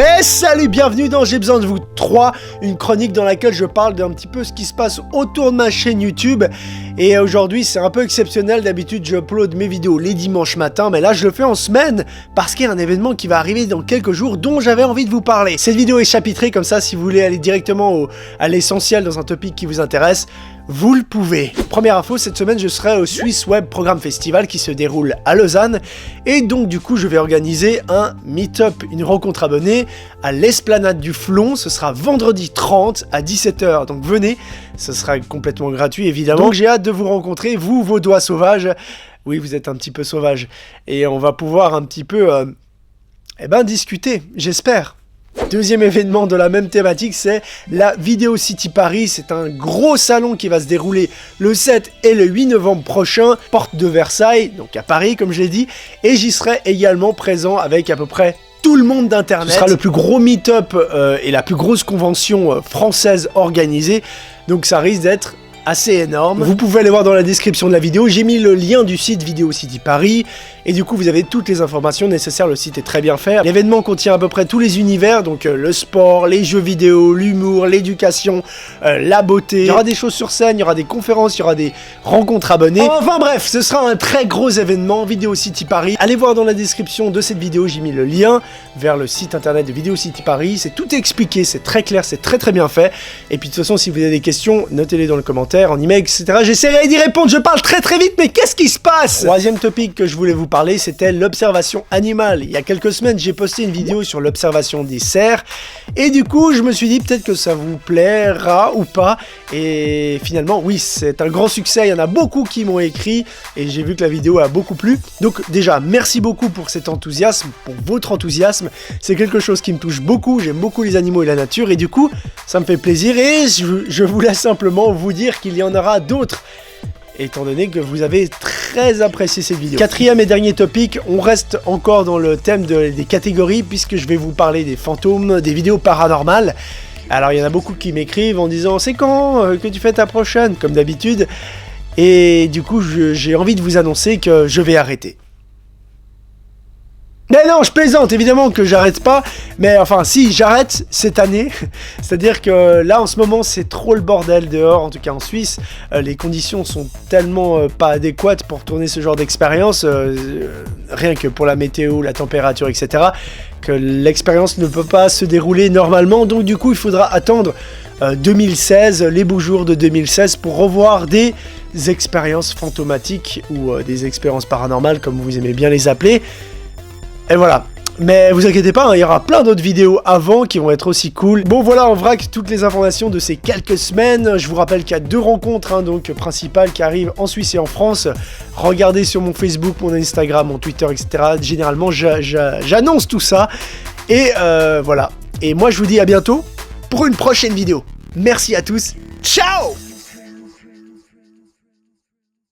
Et salut, bienvenue dans J'ai besoin de vous 3, une chronique dans laquelle je parle d'un petit peu ce qui se passe autour de ma chaîne YouTube. Et aujourd'hui c'est un peu exceptionnel, d'habitude je upload mes vidéos les dimanches matins, mais là je le fais en semaine parce qu'il y a un événement qui va arriver dans quelques jours dont j'avais envie de vous parler. Cette vidéo est chapitrée, comme ça si vous voulez aller directement à l'essentiel dans un topic qui vous intéresse, vous le pouvez. Première info, cette semaine je serai au Swiss Web Programme Festival qui se déroule à Lausanne, et donc du coup je vais organiser un meet-up, une rencontre abonnée à l'Esplanade du Flon. Ce sera vendredi 30 à 17 h, donc venez, ce sera complètement gratuit évidemment. Donc j'ai hâte de vous rencontrer, vous, vos doigts sauvages. Oui, vous êtes un petit peu sauvages, et on va pouvoir un petit peu discuter, j'espère. Deuxième événement de la même thématique, c'est la Video City Paris. C'est un gros salon qui va se dérouler le 7 et le 8 novembre prochain, porte de Versailles, donc à Paris comme je l'ai dit, et j'y serai également présent avec à peu près tout le monde d'internet. Ce sera le plus gros meet-up et la plus grosse convention française organisée, donc ça risque d'être assez énorme. Vous pouvez aller voir dans la description de la vidéo, j'ai mis le lien du site Video City Paris, et du coup vous avez toutes les informations nécessaires, le site est très bien fait. L'événement contient à peu près tous les univers, donc le sport, les jeux vidéo, l'humour, l'éducation, la beauté. Il y aura des choses sur scène, il y aura des conférences, il y aura des rencontres abonnées. Enfin bref, ce sera un très gros événement, Video City Paris. Allez voir dans la description de cette vidéo, j'ai mis le lien vers le site internet de Video City Paris. C'est tout expliqué, c'est très clair, c'est très bien fait. Et puis de toute façon, si vous avez des questions, notez-les dans le commentaire, en email, etc. J'essaierai d'y répondre, je parle très vite, mais qu'est-ce qui se passe? Troisième topic que je voulais vous parler, c'était l'observation animale. Il y a quelques semaines, j'ai posté une vidéo sur l'observation des cerfs, et du coup, je me suis dit peut-être que ça vous plaira ou pas, et finalement, oui, c'est un grand succès, il y en a beaucoup qui m'ont écrit, et j'ai vu que la vidéo a beaucoup plu. Donc déjà, merci beaucoup pour cet enthousiasme, pour votre enthousiasme, c'est quelque chose qui me touche beaucoup, j'aime beaucoup les animaux et la nature, et du coup, ça me fait plaisir, et je voulais simplement vous dire qu'il y en aura d'autres, étant donné que vous avez très apprécié cette vidéo. Quatrième et dernier topic, on reste encore dans le thème des catégories, puisque je vais vous parler des fantômes, des vidéos paranormales. Alors il y en a beaucoup qui m'écrivent en disant « C'est quand que tu fais ta prochaine ?» comme d'habitude, et du coup j'ai envie de vous annoncer que je vais arrêter. Mais non, je plaisante, évidemment que j'arrête pas, mais enfin si, j'arrête cette année, c'est-à-dire que là en ce moment c'est trop le bordel dehors, en tout cas en Suisse, les conditions sont tellement pas adéquates pour tourner ce genre d'expérience, rien que pour la météo, la température, etc., que l'expérience ne peut pas se dérouler normalement, donc du coup il faudra attendre 2016, les beaux jours de 2016 pour revoir des expériences fantomatiques ou des expériences paranormales comme vous aimez bien les appeler. Et voilà, mais vous inquiétez pas, hein, il y aura plein d'autres vidéos avant qui vont être aussi cool. Bon voilà, en vrac, toutes les informations de ces quelques semaines. Je vous rappelle qu'il y a 2 rencontres donc principales qui arrivent en Suisse et en France. Regardez sur mon Facebook, mon Instagram, mon Twitter, etc. Généralement, j'annonce tout ça. Et voilà, et moi je vous dis à bientôt pour une prochaine vidéo. Merci à tous, ciao!